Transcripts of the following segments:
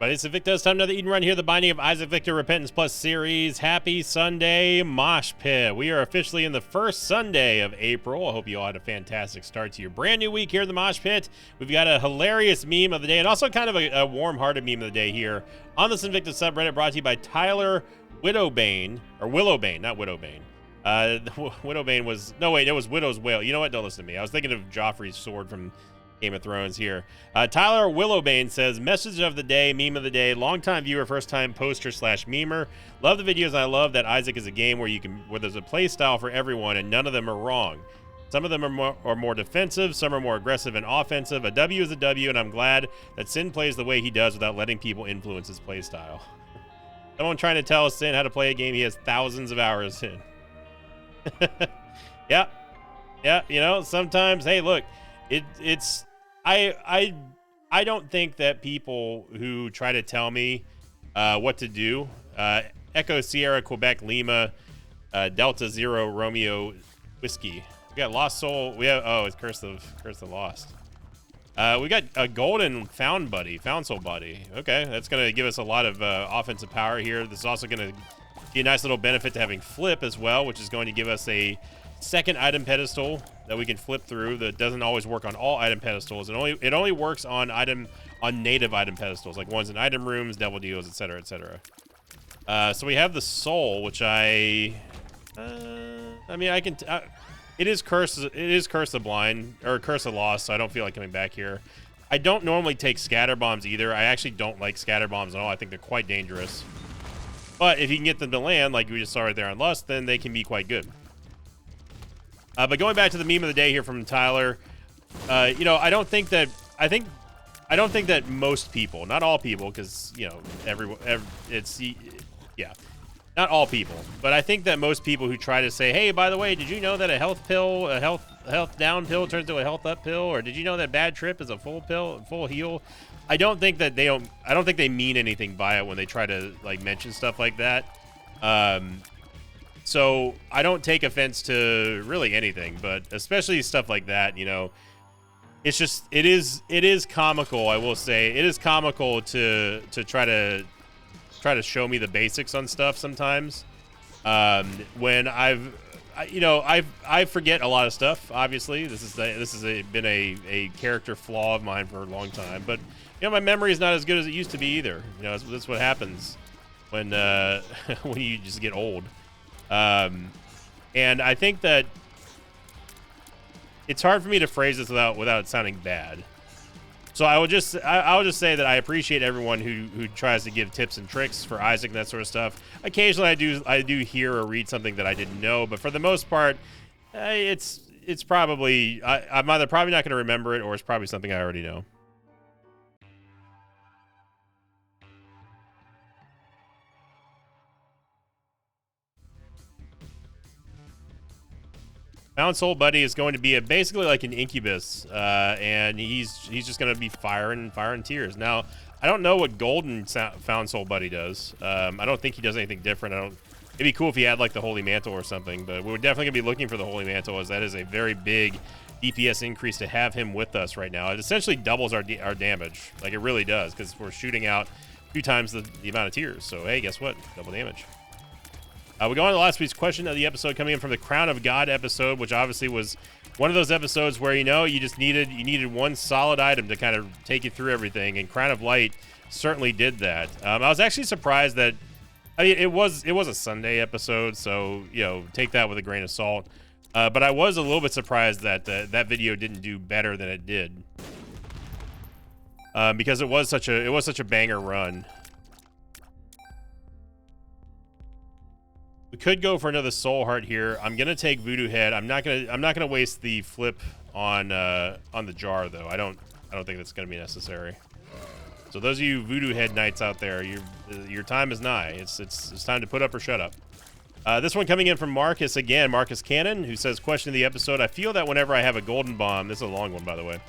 But it's Invictus time, another Eden run here, the Binding of Isaac Victor Repentance Plus series. Happy Sunday, Mosh Pit. We are officially in the first Sunday of April. I hope you all had a fantastic start to your brand new week here in the Mosh Pit. We've got a hilarious meme of the day and also kind of a warm-hearted meme of the day here on this Invictus subreddit, brought to you by Tyler Widowbane, or Willowbane, not Widowbane. Widowbane was, no wait, it was Widow's Wail. You know what, don't listen to me. I was thinking of Joffrey's sword from Game of Thrones here. Tyler Willowbane says, message of the day, meme of the day, longtime viewer, first time poster slash memer. Love the videos. I love that Isaac is a game where there's a play style for everyone and none of them are wrong. Some of them are more defensive, some are more aggressive and offensive. A W is a W, and I'm glad that Sin plays the way he does without letting people influence his play style. Someone trying to tell Sin how to play a game he has thousands of hours in. Yeah, you know, sometimes, hey, look, I don't think that people who try to tell me what to do, Echo Sierra Quebec Lima Delta Zero Romeo Whiskey. We got Lost Soul. We have it's Curse of Lost. We got a golden found soul buddy. Okay, that's gonna give us a lot of offensive power here. This is also gonna be a nice little benefit to having flip as well, which is going to give us a second item pedestal that we can flip through. That doesn't always work on all item pedestals. It only works on native item pedestals, like ones in item rooms, devil deals, etc., etc. So we have the soul, which it is Curse of Blind, or Curse of Lost, so I don't feel like coming back here. I don't normally take scatter bombs either. I actually don't like scatter bombs at all. I think they're quite dangerous. But if you can get them to land, like we just saw right there on Lust, then they can be quite good. But going back to the meme of the day here from Tyler, you know, I don't think that most people, not all people, because, you know, not all people, but I think that most people who try to say, hey, by the way, did you know that a health down pill turns into a health up pill, or did you know that bad trip is a full heal? I don't think they mean anything by it when they try to like mention stuff like that. So I don't take offense to really anything, but especially stuff like that, you know, it's just, it is comical. I will say it is comical to try to show me the basics on stuff sometimes. When I forget a lot of stuff. Obviously, this has been a character flaw of mine for a long time, but you know, my memory is not as good as it used to be either. You know, that's what happens when when you just get old. And I think that it's hard for me to phrase this without it sounding bad. So I'll just say that I appreciate everyone who tries to give tips and tricks for Isaac and that sort of stuff. Occasionally I do hear or read something that I didn't know, but for the most part, it's probably I'm either probably not going to remember it or it's probably something I already know. Found Soul Buddy is going to be basically like an incubus, and he's just going to be firing tears. Now, I don't know what Golden Found Soul Buddy does. I don't think he does anything different. It'd be cool if he had like the Holy Mantle or something, but we're definitely going to be looking for the Holy Mantle, as that is a very big DPS increase to have him with us right now. It essentially doubles our damage, like it really does, because we're shooting out 2 times the amount of tears. So hey, guess what? Double damage. We go on to last week's question of the episode, coming in from the Crown of God episode, which obviously was one of those episodes where, you know, you needed one solid item to kind of take you through everything, and Crown of Light certainly did that. I was actually surprised that, I mean, it was a Sunday episode, so, you know, take that with a grain of salt. But I was a little bit surprised that that video didn't do better than it did, because it was such a banger run. We could go for another Soul Heart here. I'm gonna take Voodoo Head. I'm not gonna waste the flip on the jar though. I don't think that's gonna be necessary. So those of you Voodoo Head Knights out there, your time is nigh. It's time to put up or shut up. This one coming in from Marcus again, Marcus Cannon, who says, question of the episode: I feel that whenever I have a golden bomb, this is a long one by the way.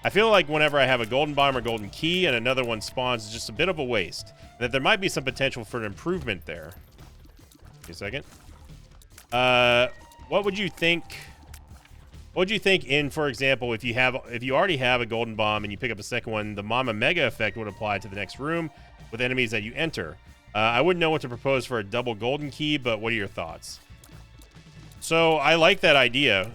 I feel like whenever I have a golden bomb or golden key and another one spawns, it's just a bit of a waste, and that there might be some potential for an improvement there. A second. What would you think What do you think in, for example, if you already have a golden bomb and you pick up a second one, the Mama Mega effect would apply to the next room with enemies that you enter. I wouldn't know what to propose for a double golden key, but what are your thoughts? So I like that idea.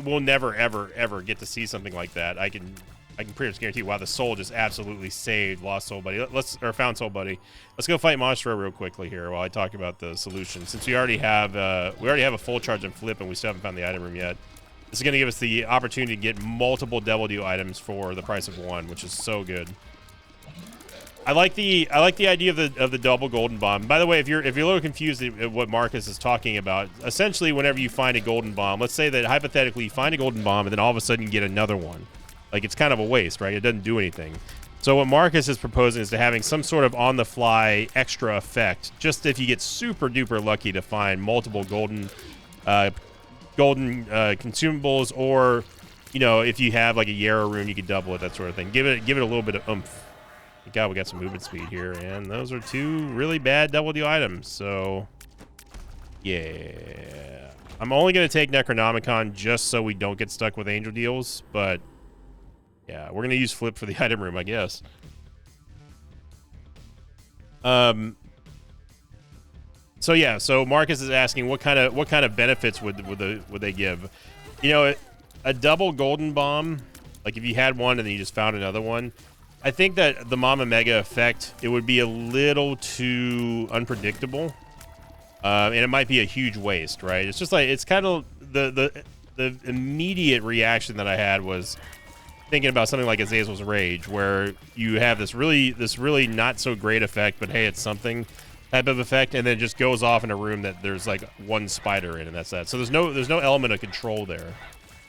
We'll never, ever, ever get to see something like that. I can pretty much guarantee. Wow, the soul just absolutely saved Lost Soul Buddy. Found Soul Buddy. Let's go fight Monstro real quickly here while I talk about the solution. Since we already have a full charge and flip, and we still haven't found the item room yet. This is going to give us the opportunity to get multiple Devil Dew items for the price of one, which is so good. I like the idea of the double golden bomb. By the way, if you're a little confused at what Marcus is talking about, essentially whenever you find a golden bomb, let's say that hypothetically you find a golden bomb and then all of a sudden you get another one. Like, it's kind of a waste, right? It doesn't do anything. So what Marcus is proposing is to having some sort of on-the-fly extra effect, just if you get super duper lucky to find multiple golden consumables, or, you know, if you have like a Yarrow rune, you could double it, that sort of thing. Give it a little bit of oomph. Thank God we got some movement speed here, and those are two really bad double deal items. So yeah, I'm only gonna take Necronomicon just so we don't get stuck with angel deals, but yeah, we're gonna use flip for the item room, I guess. So yeah, so Marcus is asking what kind of benefits would they give? You know, a double golden bomb, like if you had one and then you just found another one, I think that the Mama Mega effect, it would be a little too unpredictable, and it might be a huge waste, right? It's just like, it's kind of the immediate reaction that I had was thinking about something like Azazel's Rage, where you have this really not so great effect, but hey, it's something type of effect, and then it just goes off in a room that there's like one spider in, and that's that. So there's no element of control there.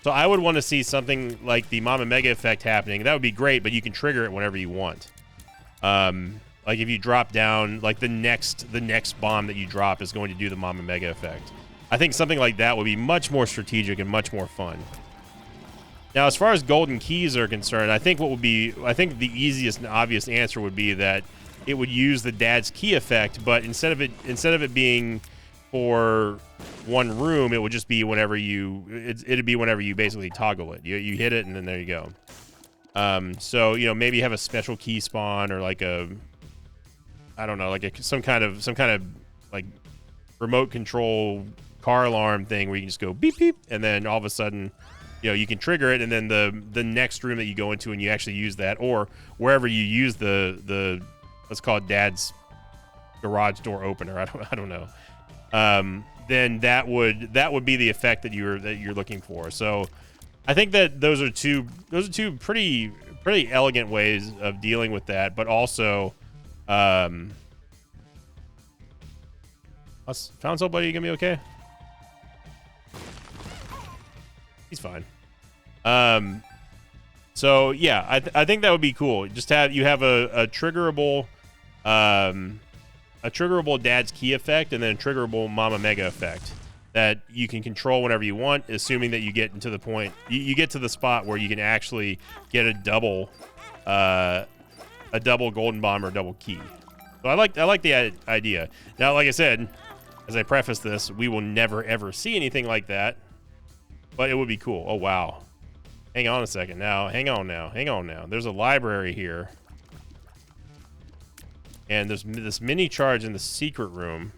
So I would want to see something like the Mama Mega effect happening. That would be great, but you can trigger it whenever you want. Like if you drop down, like the next bomb that you drop is going to do the Mama Mega effect. I think something like that would be much more strategic and much more fun. Now, as far as golden keys are concerned, I think the easiest and obvious answer would be that it would use the Dad's key effect, but instead of it being for one room, it would just be whenever it'd be whenever you basically toggle it. You hit it and then there you go. So, you know, maybe have a special key spawn, or like some kind of like remote control car alarm thing where you can just go beep beep, and then all of a sudden, you know, you can trigger it, and then the next room that you go into and you actually use that, or wherever you use the let's call it Dad's garage door opener. I don't know. Then that would be the effect that you're looking for. So I think that those are two pretty elegant ways of dealing with that, but also Found Soul Buddy gonna be okay? He's fine. So yeah, I think that would be cool. Just have a triggerable Dad's key effect, and then a triggerable Mama Mega effect that you can control whenever you want, assuming that you get into the point, you get to the spot where you can actually get a double golden bomb or double key. So I like the idea. Now, like I said, as I preface this, we will never ever see anything like that, but it would be cool. Oh wow. Hang on a second now. Hang on now. There's a library here. And there's this mini charge in the secret room.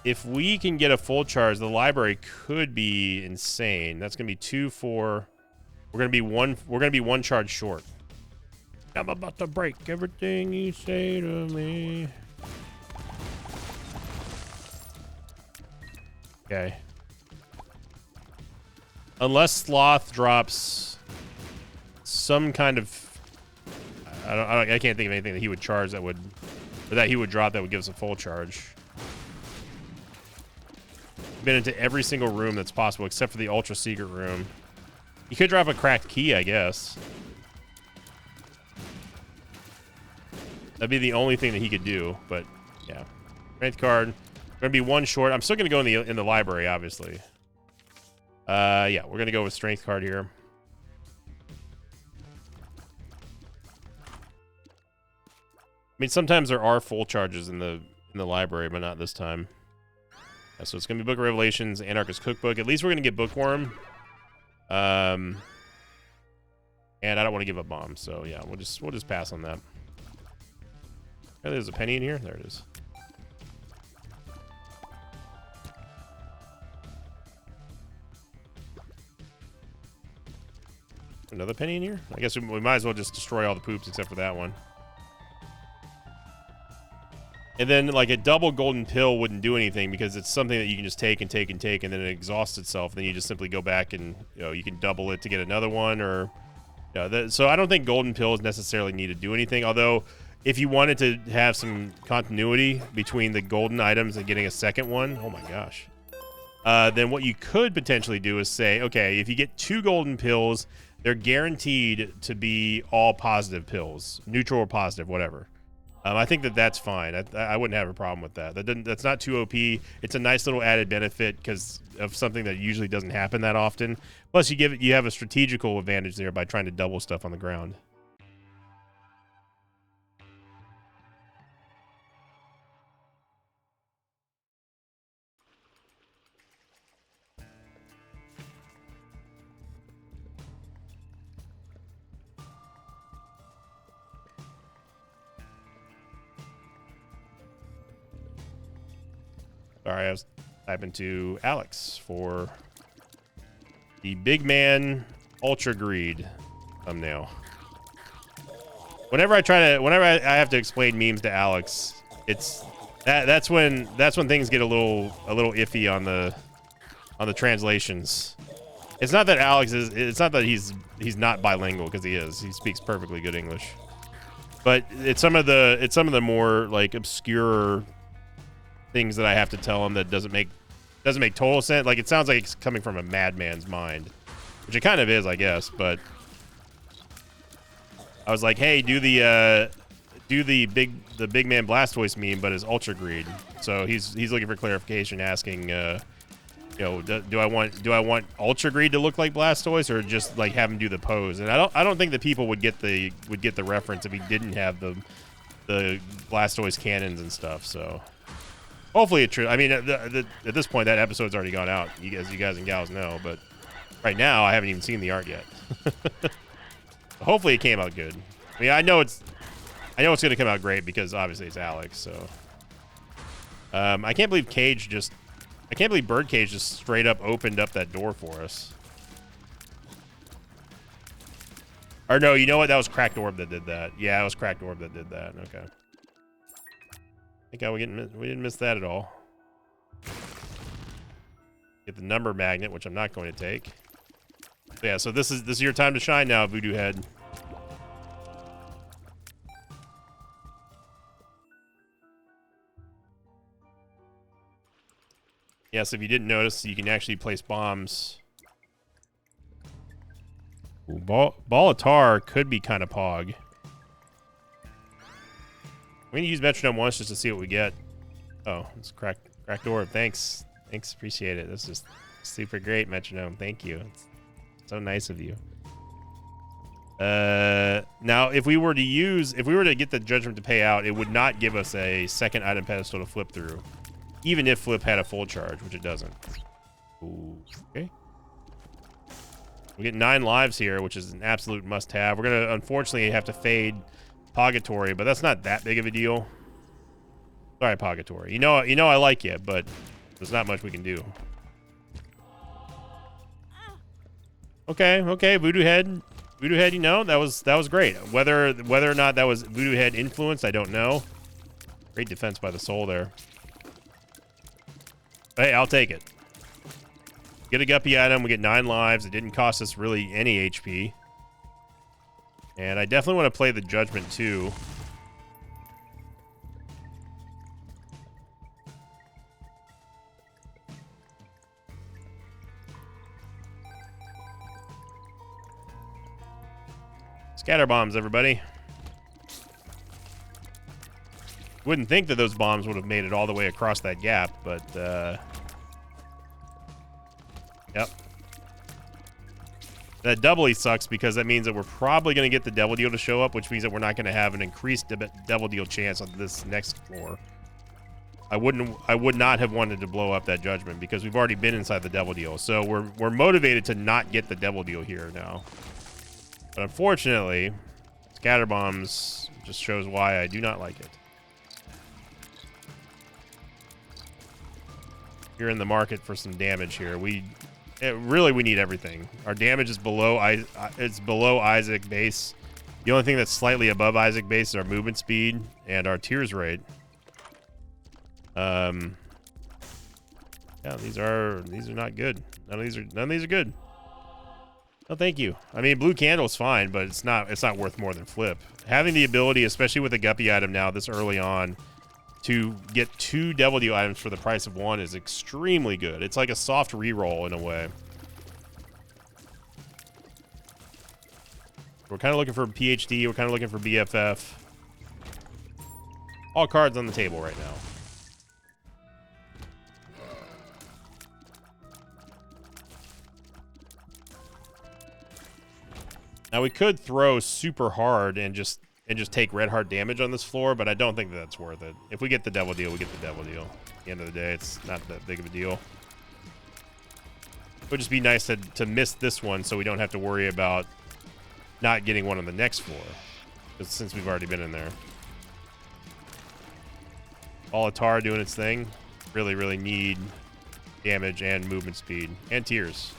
If we can get a full charge, the library could be insane. That's gonna be 2, 4. We're gonna be one charge short. I'm about to break everything you say to me. Okay. Unless Sloth drops some kind of, I can't think of anything that he would charge that would, or that he would drop that would give us a full charge. Been into every single room that's possible except for the ultra secret room. He could drop a cracked key, I guess. That'd be the only thing that he could do, but yeah. Strength card. Gonna be one short. I'm still gonna go in the library, obviously. Yeah, we're gonna go with strength card here. I mean, sometimes there are full charges in the library, but not this time. So it's going to be Book of Revelations, Anarchist Cookbook. At least we're going to get Bookworm. And I don't want to give up bombs, so yeah, we'll just pass on that. Oh, there's a penny in here. There it is. Another penny in here? I guess we might as well just destroy all the poops except for that one. And then, like, a double golden pill wouldn't do anything because it's something that you can just take and take and take, and then it exhausts itself. Then you just simply go back and, you know, you can double it to get another one, or... Yeah, so I don't think golden pills necessarily need to do anything, although if you wanted to have some continuity between the golden items and getting a second one, oh my gosh, then what you could potentially do is say, okay, if you get 2 golden pills, they're guaranteed to be all positive pills, neutral or positive, whatever. I think that's fine. I wouldn't have a problem with that. That's not too OP. It's a nice little added benefit because of something that usually doesn't happen that often. Plus, you have a strategical advantage there by trying to double stuff on the ground. Sorry, I was typing to Alex for the Big Man Ultra Greed thumbnail. Whenever I have to explain memes to Alex, that's when things get a little iffy on the translations. It's not that it's not that he's not bilingual, because he is. He speaks perfectly good English. But it's some of the more like obscure things that I have to tell him that doesn't make total sense. Like, it sounds like it's coming from a madman's mind, which it kind of is, I guess. But I was like, hey, do the big man Blastoise meme, but as Ultra Greed. So he's looking for clarification, asking, you know, do I want Ultra Greed to look like Blastoise, or just like have him do the pose? And I don't think that people would get the reference if he didn't have the Blastoise cannons and stuff. So. Hopefully it's true. I mean, at this point, that episode's already gone out. You guys and gals know, but right now, I haven't even seen the art yet. Hopefully, it came out good. I mean, I know it's going to come out great because obviously it's Alex. So, I can't believe Birdcage just straight up opened up that door for us. Or no, you know what? That was Cracked Orb that did that. Yeah, it was Cracked Orb that did that. Okay. We didn't miss that at all. Get the number magnet, which I'm not going to take. So yeah, so this is your time to shine now, Voodoo Head. Yes, if you didn't notice, you can actually place bombs. Ooh, Bolitar could be kind of pog. I'm going to use Metronome once just to see what we get. Oh, it's Cracked Orb. Thanks. Appreciate it. This is super great, Metronome. Thank you. It's so nice of you. Now, if we were to get the Judgment to pay out, it would not give us a second item pedestal to flip through, even if Flip had a full charge, which it doesn't. Ooh, okay. We get 9 lives here, which is an absolute must-have. We're going to, unfortunately, have to fade Pogatory, but that's not that big of a deal. Sorry, Pogatory. You know I like you, but there's not much we can do. Okay, Voodoo Head, you know, that was great. Whether or not that was Voodoo Head influenced, I don't know. Great defense by the soul there. But hey, I'll take it. Get a Guppy item, we get 9 lives. It didn't cost us really any HP. And I definitely want to play the Judgment too. Scatter bombs, everybody. Wouldn't think that those bombs would have made it all the way across that gap, but yep. That doubly sucks because that means that we're probably going to get the Devil Deal to show up, which means that we're not going to have an increased Devil Deal chance on this next floor. I would not have wanted to blow up that judgment because we've already been inside the devil deal. So we're motivated to not get the devil deal here now. But unfortunately, scatter bombs just shows why I do not like it. You're in the market for some damage here. Really we need everything. Our damage is below Isaac base. The only thing that's slightly above Isaac base is our movement speed and our tears rate. Yeah, these are not good. None of these are good. No, thank you. I mean, blue candle is fine, but it's not worth more than flip. Having the ability, especially with a guppy item now this early on, to get 2 devil deal items for the price of 1 is extremely good. It's like a soft reroll in a way. We're kind of looking for PhD. We're kind of looking for BFF. All cards on the table right now. Now we could throw super hard and just take red heart damage on this floor, but I don't think that's worth it. If we get the devil deal, we get the devil deal. At the end of the day, it's not that big of a deal. It would just be nice to miss this one so we don't have to worry about not getting one on the next floor, since we've already been in there. Ball of Tar doing its thing. Really, really need damage and movement speed and tears.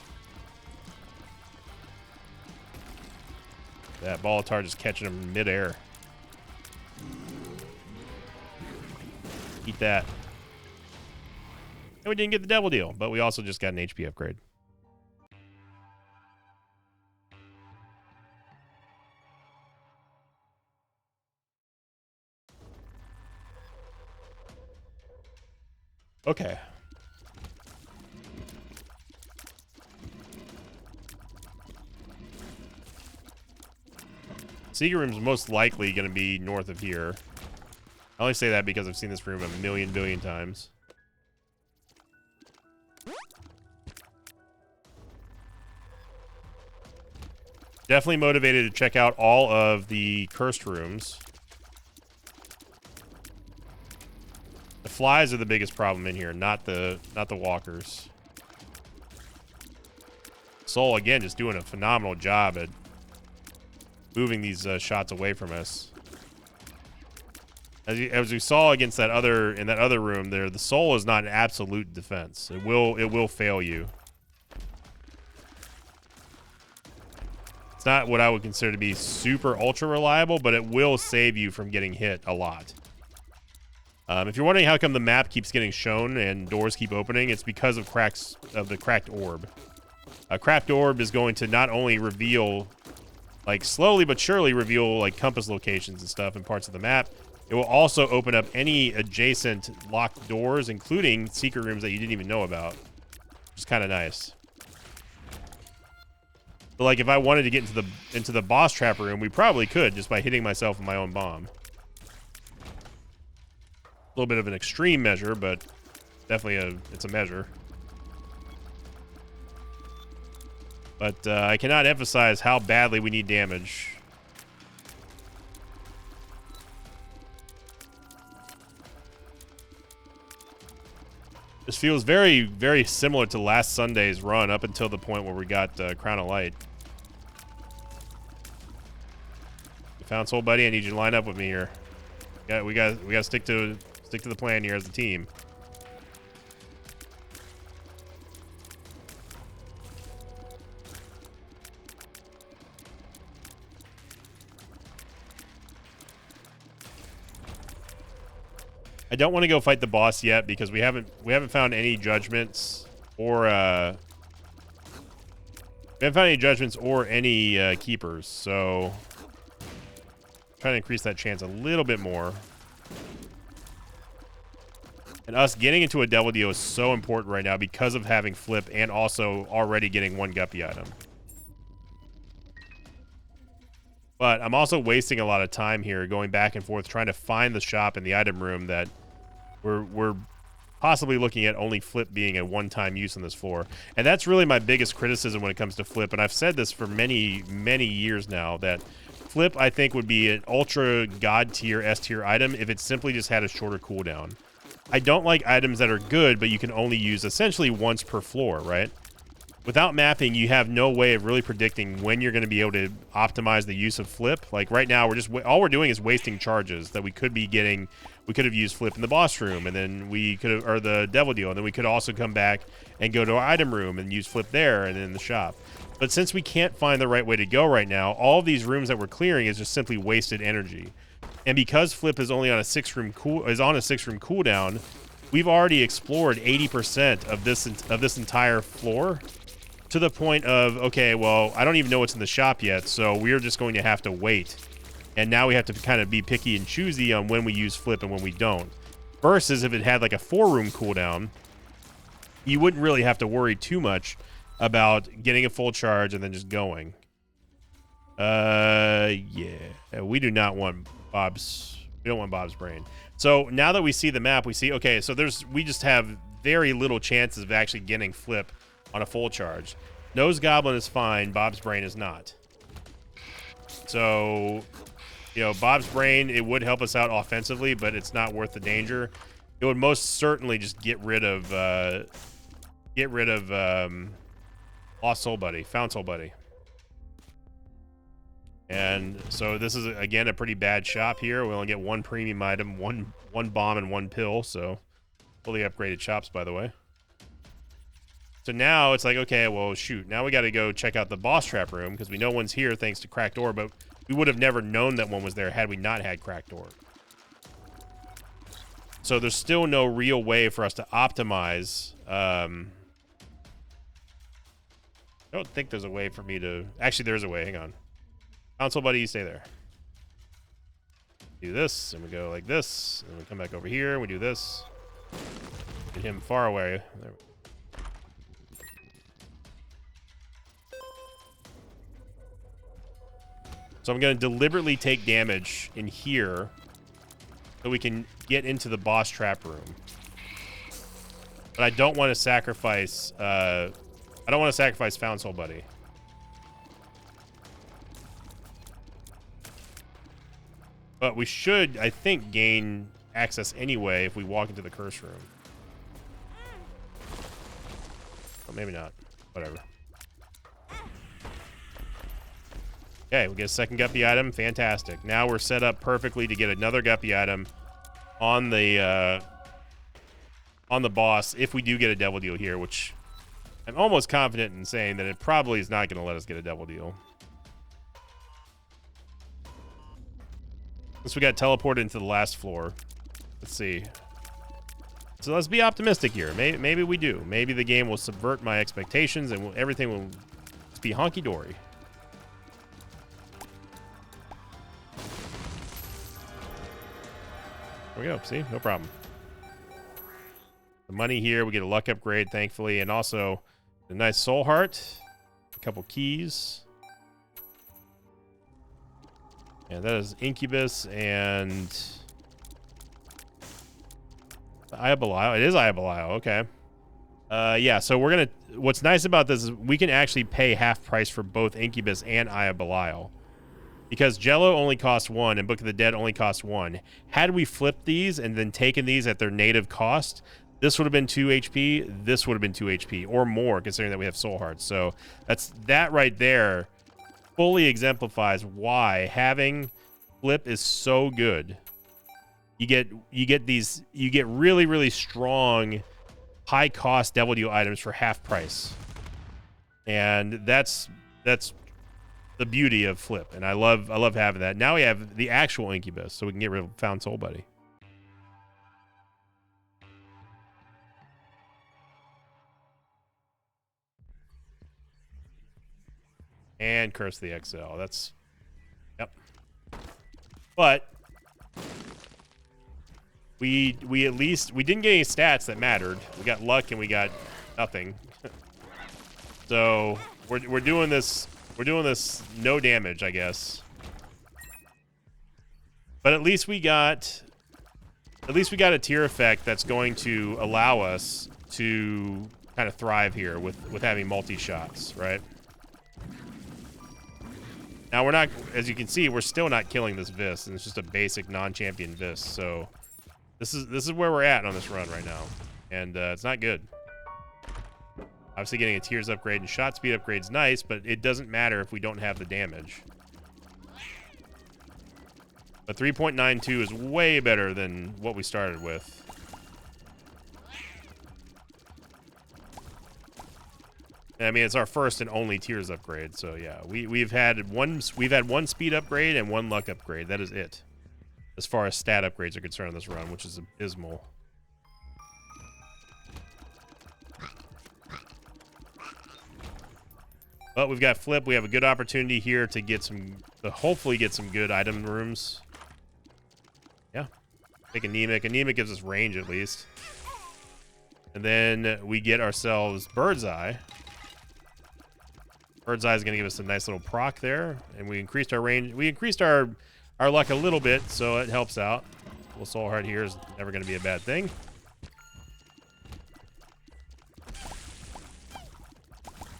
That Ball of Tar just catching him midair. Eat that. And we didn't get the devil deal, but we also just got an HP upgrade. Okay. Secret room's most likely going to be north of here. I only say that because I've seen this room a million billion times. Definitely motivated to check out all of the cursed rooms. The flies are the biggest problem in here, not the walkers. Soul again just doing a phenomenal job at moving these shots away from us. As we saw against that other room there, the soul is not an absolute defense. It will fail you. It's not what I would consider to be super ultra reliable, but it will save you from getting hit a lot. If you're wondering how come the map keeps getting shown and doors keep opening, it's because of the cracked orb. A cracked orb is going to not only reveal, like slowly but surely reveal like compass locations and stuff in parts of the map, it will also open up any adjacent locked doors, including secret rooms that you didn't even know about, which is kind of nice. But like if I wanted to get into the boss trap room, we probably could just by hitting myself with my own bomb. A little bit of an extreme measure, but definitely it's a measure. But I cannot emphasize how badly we need damage. This feels very, very similar to last Sunday's run up until the point where we got Crown of Light. You found Soul Buddy. I need you to line up with me here. Yeah, we got to stick to the plan here as a team. I don't want to go fight the boss yet because we haven't found any judgments or any keepers, so I'm trying to increase that chance a little bit more. And us getting into a devil deal is so important right now because of having flip and also already getting one guppy item. But I'm also wasting a lot of time here going back and forth trying to find the shop in the item room that we're possibly looking at only flip being a one-time use on this floor. And that's really my biggest criticism when it comes to flip. And I've said this for many, many years now, that flip, I think, would be an ultra god tier, S tier item if it simply just had a shorter cooldown. I don't like items that are good, but you can only use essentially once per floor, right? Without mapping, you have no way of really predicting when you're going to be able to optimize the use of flip. Like right now, all we're doing is wasting charges that we could be getting. We could have used flip in the boss room, and then we could have, or the devil deal, and then we could also come back and go to our item room and use flip there and in the shop. But since we can't find the right way to go right now, all of these rooms that we're clearing is just simply wasted energy. And because flip is only on a 6-room cooldown, we've already explored 80% of this entire floor. To the point of, okay, well, I don't even know what's in the shop yet, so we're just going to have to wait. And now we have to kind of be picky and choosy on when we use flip and when we don't. Versus if it had like a 4-room cooldown, you wouldn't really have to worry too much about getting a full charge and then just going. Yeah. We do not want Bob's... We don't want Bob's brain. So now that we see the map, we see, okay, so we just have very little chances of actually getting flip on a full charge. Nose Goblin is fine. Bob's brain is not. So, you know, Bob's brain, it would help us out offensively, but it's not worth the danger. It would most certainly just get rid of Lost Soul Buddy, Found Soul Buddy. And so this is again a pretty bad shop here. We only get one premium item, one bomb, and one pill. So fully upgraded shops, by the way. So now it's like, okay, well, shoot. Now we got to go check out the boss trap room because we know one's here thanks to Cracked Door, but we would have never known that one was there had we not had Cracked Door. So there's still no real way for us to optimize. I don't think there's a way for me to... Actually, there's a way. Hang on. Console Buddy, you stay there. Do this, and we go like this, and we come back over here, and we do this. Get him far away. There we go. So I'm going to deliberately take damage in here so we can get into the boss trap room. But I don't want to sacrifice... I don't want to sacrifice Found Soul Buddy. But we should, I think, gain access anyway if we walk into the curse room. Well, maybe not. Whatever. Okay, we get a second guppy item. Fantastic. Now we're set up perfectly to get another guppy item on the boss if we do get a devil deal here, which I'm almost confident in saying that it probably is not going to let us get a devil deal. Since we got teleported into the last floor. Let's see. So let's be optimistic here. Maybe we do. Maybe the game will subvert my expectations and everything will just be honky-dory. There we go. See? No problem. The money here. We get a luck upgrade, thankfully. And also a nice soul heart. A couple keys. And that is Incubus and... Aya Belial. It is Aya Belial. Okay. Yeah, so we're going to... What's nice about this is we can actually pay half price for both Incubus and Aya Belial. Because Jello only costs 1 and Book of the Dead only costs 1. Had we flipped these and then taken these at their native cost, this would have been 2 HP. This would have been 2 HP or more, considering that we have Soul Hearts. So that right there fully exemplifies why having flip is so good. You get really, really strong, high cost Devil Deal items for half price. And that's the beauty of flip, and I love having that. Now we have the actual Incubus, so we can get rid of Found Soul Buddy. And Curse the XL. That's... Yep. But... We at least... We didn't get any stats that mattered. We got luck and we got nothing. So, we're doing this... We're doing this no damage, I guess. But at least we got a tier effect that's going to allow us to kind of thrive here with having multi-shots, right? Now we're not, as you can see, we're still not killing this Vis, and it's just a basic non-champion Vis, so This is where we're at on this run right now, and it's not good. Obviously, getting a Tears upgrade and shot speed upgrade is nice, but it doesn't matter if we don't have the damage. But 3.92 is way better than what we started with. I mean, it's our first and only Tears upgrade, so yeah, we've had one speed upgrade and one luck upgrade. That is it, as far as stat upgrades are concerned on this run, which is abysmal. But we've got Flip. We have a good opportunity here to get hopefully get some good item rooms. Yeah, take Anemic. Anemic gives us range at least, and then we get ourselves Bird's Eye. Bird's Eye is going to give us a nice little proc there, and we increased our range. We increased our luck a little bit, so it helps out. A little Soul Heart here is never going to be a bad thing.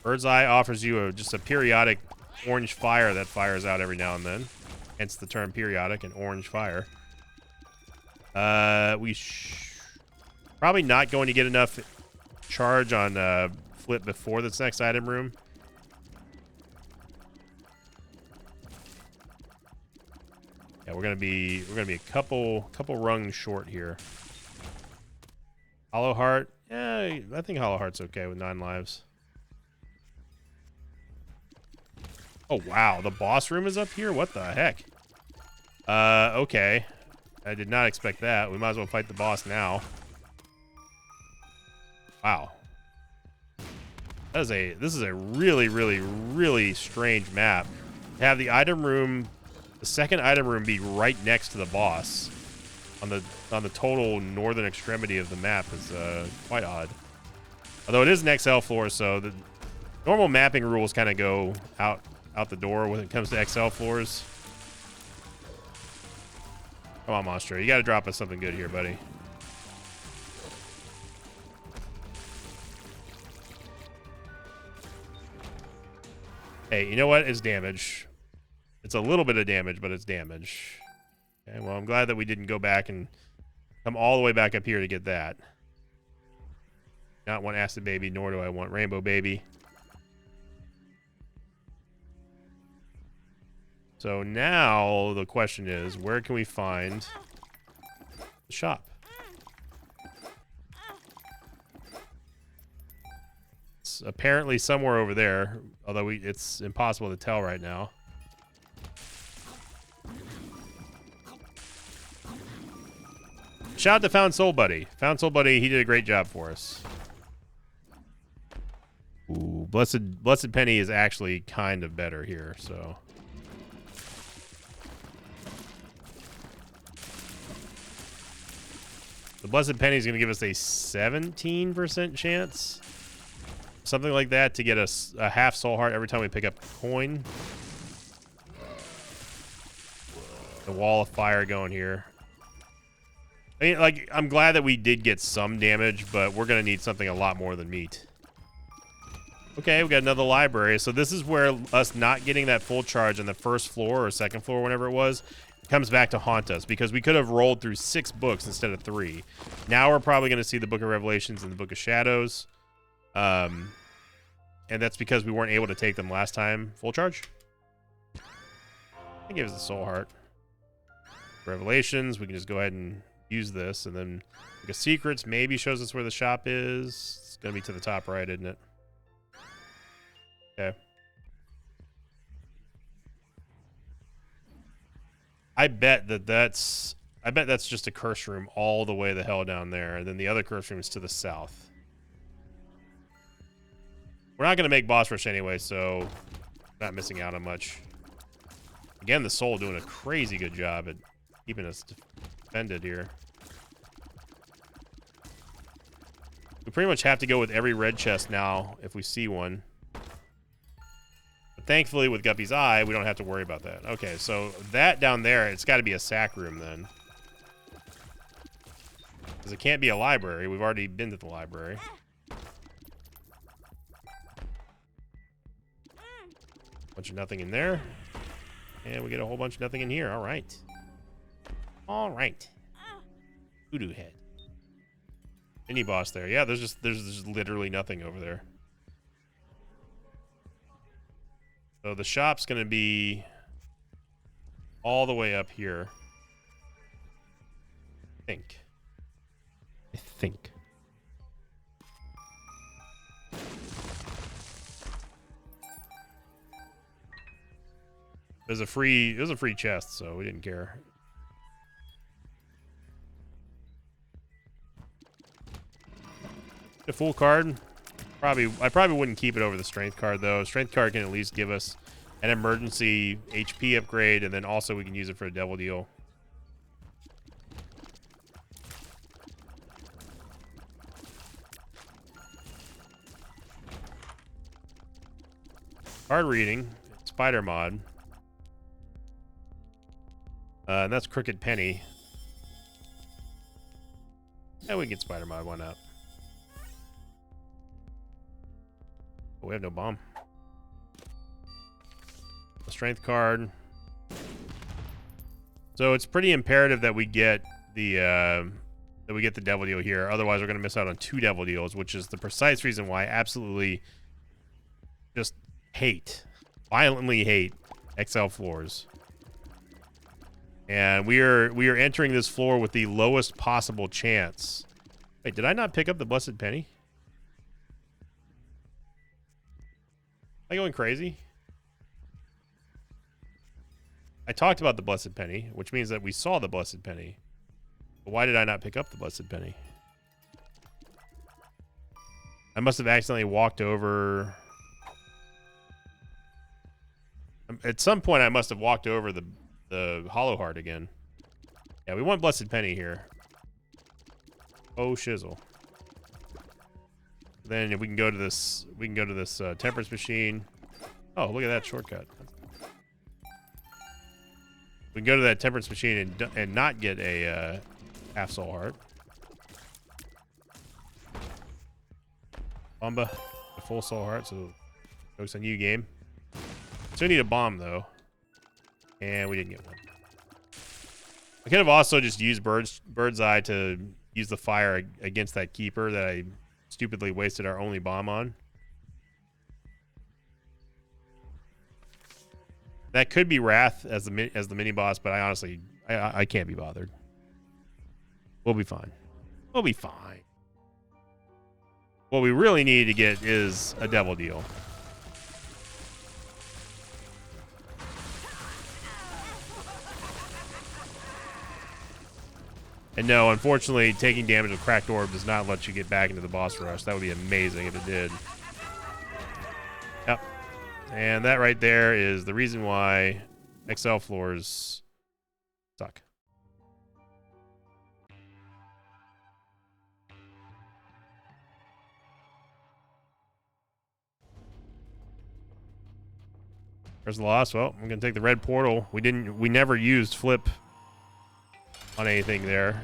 Bird's Eye offers you just a periodic orange fire that fires out every now and then. Hence the term periodic and orange fire. Probably not going to get enough charge on Flip before this next item room. Yeah, we're gonna be a couple rungs short here. Hollow Heart, yeah, I think Hollow Heart's okay with 9 lives. Oh wow, the boss room is up here? What the heck? Okay. I did not expect that. We might as well fight the boss now. Wow. This is a really, really, really strange map. To have the item room, the second item room, be right next to the boss on the total northern extremity of the map is quite odd. Although it is an XL floor, so the normal mapping rules kind of go out the door when it comes to XL floors. Come on, Monster. You got to drop us something good here, buddy. Hey, you know what? It's damage. It's a little bit of damage, but it's damage. Okay, well, I'm glad that we didn't go back and come all the way back up here to get that. Not want Acid Baby, nor do I want Rainbow Baby. So now the question is, where can we find the shop? It's apparently somewhere over there, although it's impossible to tell right now. Shout out to Found Soul Buddy. Found Soul Buddy, he did a great job for us. Ooh, Blessed Penny is actually kind of better here, so. The Blessed Penny is going to give us a 17% chance. Something like that to get us a half soul heart every time we pick up a coin. The Wall of Fire going here. I mean, like, I'm glad that we did get some damage, but we're going to need something a lot more than meat. Okay, we got another library. So this is where us not getting that full charge on the first floor or second floor, whenever it was, comes back to haunt us, because we could have rolled through 6 books instead of 3. Now we're probably going to see the Book of Revelations and the Book of Shadows. And that's because we weren't able to take them last time full charge. I gave us the soul heart. Revelations, we can just go ahead and use this, and then Book of Secrets maybe shows us where the shop is. It's going to be to the top right, isn't it? Okay. I bet that's just a curse room all the way the hell down there, and then the other curse room is to the south. We're not going to make boss rush anyway, so not missing out on much. Again, the soul doing a crazy good job at keeping us defended here. We pretty much have to go with every red chest now if we see one. But thankfully, with Guppy's Eye, we don't have to worry about that. Okay, so that down there, it's got to be a sack room then. Because it can't be a library. We've already been to the library. Bunch of nothing in there. And we get a whole bunch of nothing in here. All right. All right. Voodoo head. Mini boss there. Yeah, there's just literally nothing over there. So the shop's gonna be all the way up here. I think. It was a free chest, so we didn't care. A full card. I probably wouldn't keep it over the strength card though. Strength card can at least give us an emergency HP upgrade, and then also we can use it for a devil deal. Card reading, spider mod. And that's Crooked Penny. Yeah, we can get spider mod, why not? Oh, we have no bomb. A strength card. So it's pretty imperative that we get the devil deal here. Otherwise, we're gonna miss out on 2 devil deals, which is the precise reason why I absolutely just violently hate XL floors. And we are entering this floor with the lowest possible chance. Wait, did I not pick up the Blessed Penny? Am I going crazy? I talked about the Blessed Penny, which means that we saw the Blessed Penny. But why did I not pick up the Blessed Penny? I must have accidentally walked over... At some point, I must have walked over the Hollow Heart again. Yeah, we want Blessed Penny here. Oh shizzle. Then if we can go to this, Temperance Machine. Oh, look at that shortcut. We can go to that Temperance Machine and not get a half soul heart. Bomba, a full soul heart. So focus on you, game. So we need a bomb though. And we didn't get one. I could have also just used bird's eye to use the fire against that keeper that I stupidly wasted our only bomb on. That could be Wrath as the mini boss, but I honestly I can't be bothered. We'll be fine. We'll be fine. What we really need to get is a devil deal. And no, unfortunately, taking damage with Cracked Orb does not let you get back into the boss rush. That would be amazing if it did. Yep. And that right there is the reason why XL floors suck. There's the loss. Well, I'm gonna take the red portal. We never used flip on anything there.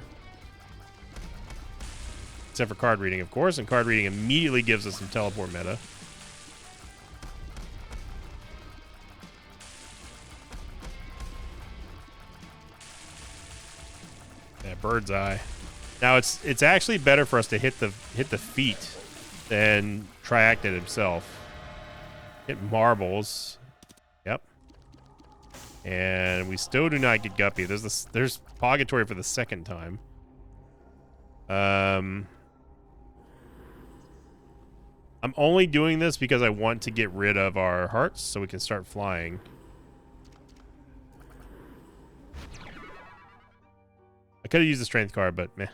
Except for card reading, of course, and card reading immediately gives us some teleport meta. Yeah, bird's eye. Now it's actually better for us to hit the feet than Triacted himself. Hit marbles. Yep. And we still do not get Guppy. There's Purgatory for the second time. I'm only doing this because I want to get rid of our hearts so we can start flying. I could have used the strength card, but meh.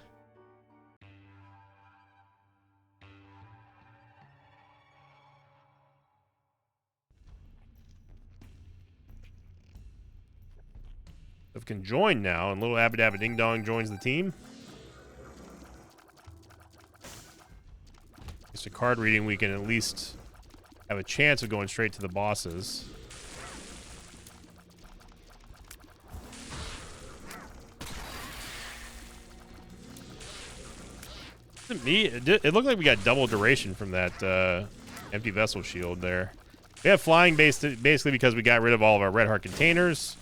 We can join now, and little Abba Dabba Ding Dong joins the team. It's a card reading. We can at least have a chance of going straight to the bosses. It looked like we got double duration from that empty vessel shield there. We have flying basically because we got rid of all of our red heart containers.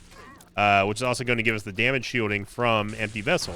Which is also going to give us the damage shielding from Empty Vessel,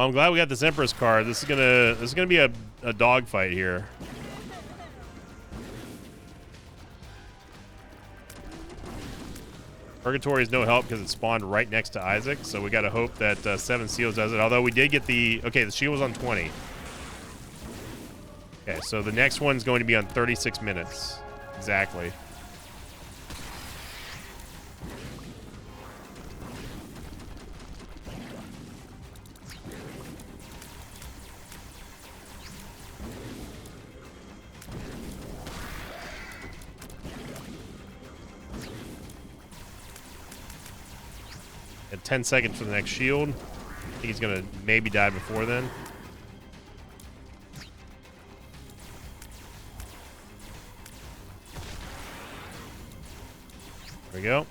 Well, I'm glad we got this Empress card. This is gonna be a dogfight here. Purgatory is no help because it spawned right next to Isaac, so we got to hope that Seven Seals does it. Although we did get the... Okay, the shield was on 20. Okay, so the next one's going to be on 36 minutes. Exactly. At 10 seconds for the next shield. I think he's going to maybe die before then. There we go.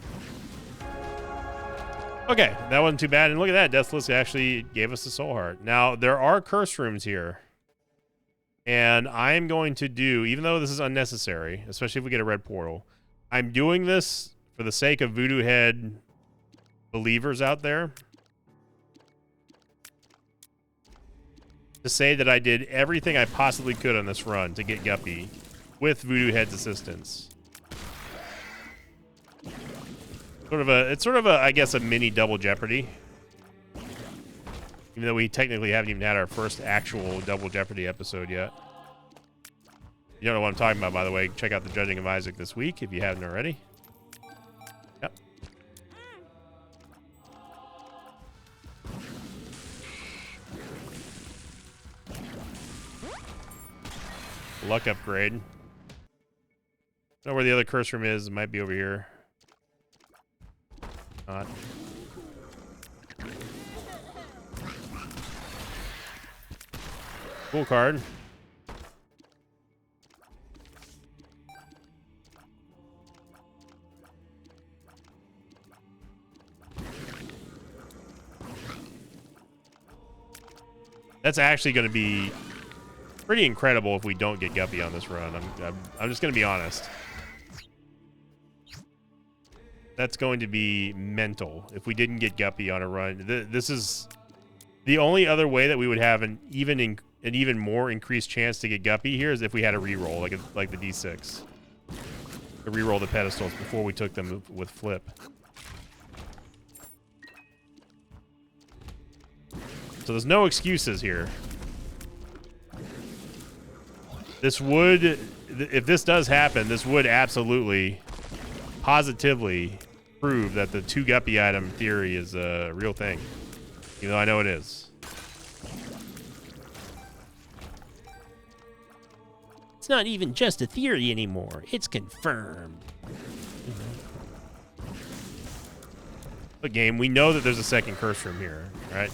Okay, that wasn't too bad. And look at that. Deathless actually gave us the soul heart. Now, there are curse rooms here. And I'm going to do, even though this is unnecessary, especially if we get a red portal, I'm doing this for the sake of Voodoo Head believers out there, to say that I did everything I possibly could on this run to get Guppy with Voodoo Head's assistance. It's sort of a, I guess, a mini double jeopardy. Even though we technically haven't even had our first actual double jeopardy episode yet. You don't know what I'm talking about, by the way. Check out the Judging of Isaac this week if you haven't already. Yep. Luck upgrade. Don't know where the other curse room is. It might be over here. Not. Cool card. That's actually going to be pretty incredible if we don't get Guppy on this run. I'm just going to be honest. That's going to be mental if we didn't get Guppy on a run. This is the only other way that we would have an even more increased chance to get Guppy here is if we had a reroll like the D6. To reroll the pedestals before we took them with flip. So there's no excuses here. This would, if this does happen, this would absolutely, positively prove that the 2 Guppy item theory is a real thing. Even though I know it is. It's not even just a theory anymore. It's confirmed. But game, we know that there's a second curse room here, right?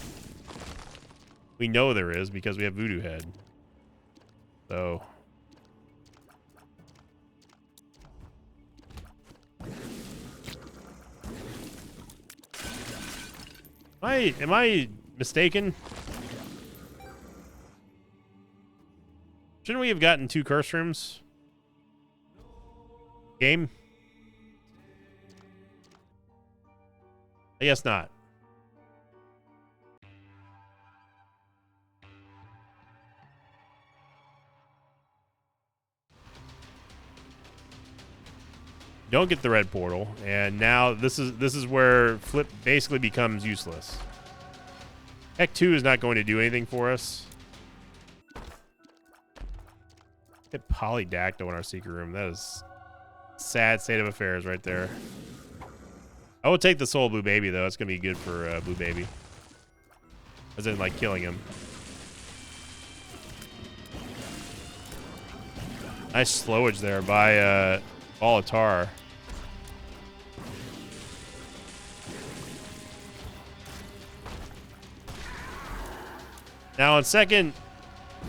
We know there is because we have Voodoo Head. So... Am I mistaken? Shouldn't we have gotten 2 curse rooms? Game? I guess not. Don't get the red portal, and now this is where flip basically becomes useless. Heck 2 is not going to do anything for us. Get Polydactyl in our secret room. That is a sad state of affairs right there. I will take the soul Blue Baby though. It's gonna be good for Blue Baby. As in like killing him. Nice slowage there by Volatar. Now on second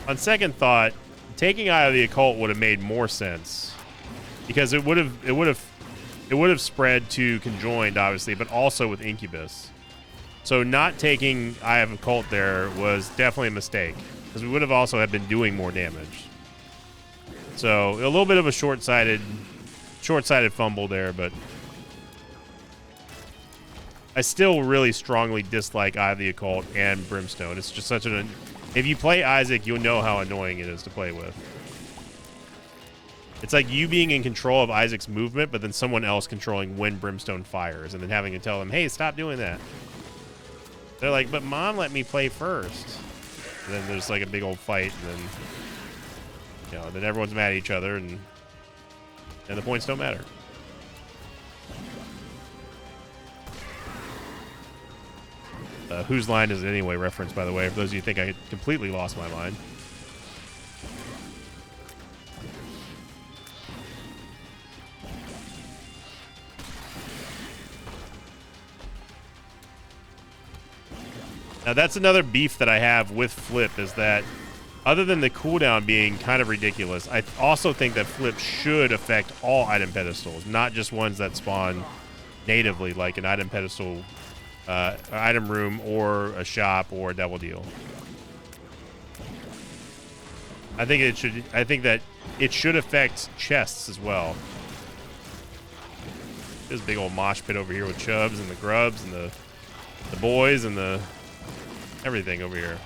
thought, taking Eye of the Occult would have made more sense. Because it would have spread to Conjoined, obviously, but also with Incubus. So not taking Eye of Occult there was definitely a mistake. Because we would have also have been doing more damage. So a little bit of a short-sighted fumble there, but I still really strongly dislike Eye of the Occult and Brimstone. It's just such an... If you play Isaac, you'll know how annoying it is to play with. It's like you being in control of Isaac's movement, but then someone else controlling when Brimstone fires, and then having to tell them, hey, stop doing that. They're like, but Mom let me play first. And then there's like a big old fight, and then, you know, then everyone's mad at each other, and the points don't matter. Whose line is it anyway reference, by the way, for those of you who think I completely lost my mind. Now, that's another beef that I have with Flip, is that other than the cooldown being kind of ridiculous, I also think that Flip should affect all item pedestals, not just ones that spawn natively, like an item pedestal, item room, or a shop, or a double deal. I think that it should affect chests as well. There's a big old mosh pit over here with Chubbs and the Grubs and the boys and the everything over here.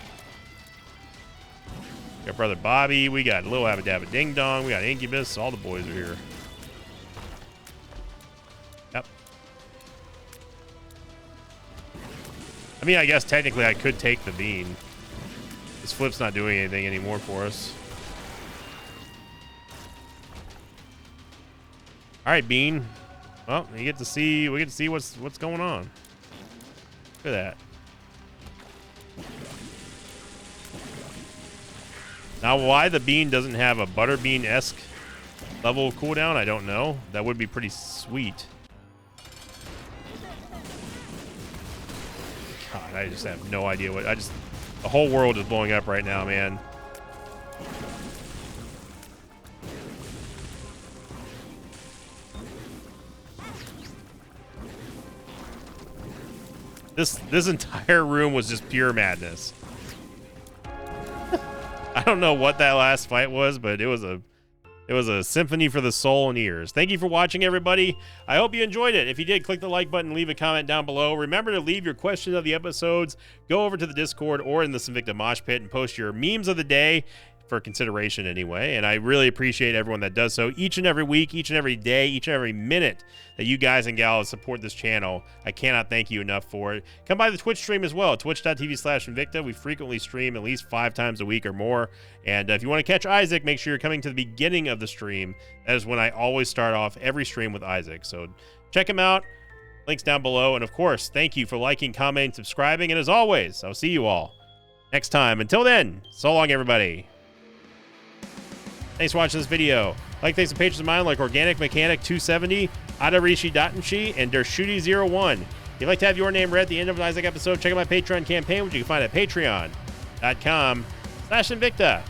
We got Brother Bobby, we got Lil Abba Ding Dong, we got Incubus, all the boys are here. Yep. I mean, I guess technically I could take the bean. This Flip's not doing anything anymore for us. All right, Bean. Well, we get to see what's going on. Look at that. Now, why the bean doesn't have a Butterbean-esque level cooldown, I don't know. That would be pretty sweet. God, I just have no idea what... The whole world is blowing up right now, man. This entire room was just pure madness. I don't know what that last fight was, but it was a symphony for the soul and ears. Thank you for watching, everybody. I hope you enjoyed it. If you did, click the like button, leave a comment down below. Remember to leave your questions of the episodes. Go over to the Discord or in the Sinvicta Mosh Pit and post your memes of the day for consideration anyway. And I really appreciate everyone that does so each and every week, each and every day, each and every minute that you guys and gals support this channel. I cannot thank you enough for it. Come by the Twitch stream as well, twitch.tv/Sinvicta. We frequently stream at least 5 times a week or more. And if you want to catch Isaac, make sure you're coming to the beginning of the stream. That is when I always start off every stream with Isaac. So check him out. Links down below. And of course, thank you for liking, commenting, subscribing. And as always, I'll see you all next time. Until then, so long, everybody. Thanks for watching this video. Like, thanks to patrons of mine like Organic Mechanic 270, Adarishi Datenshi, and Dershuti01. If you'd like to have your name read at the end of an Isaac episode, check out my Patreon campaign, which you can find at patreon.com/Sinvicta.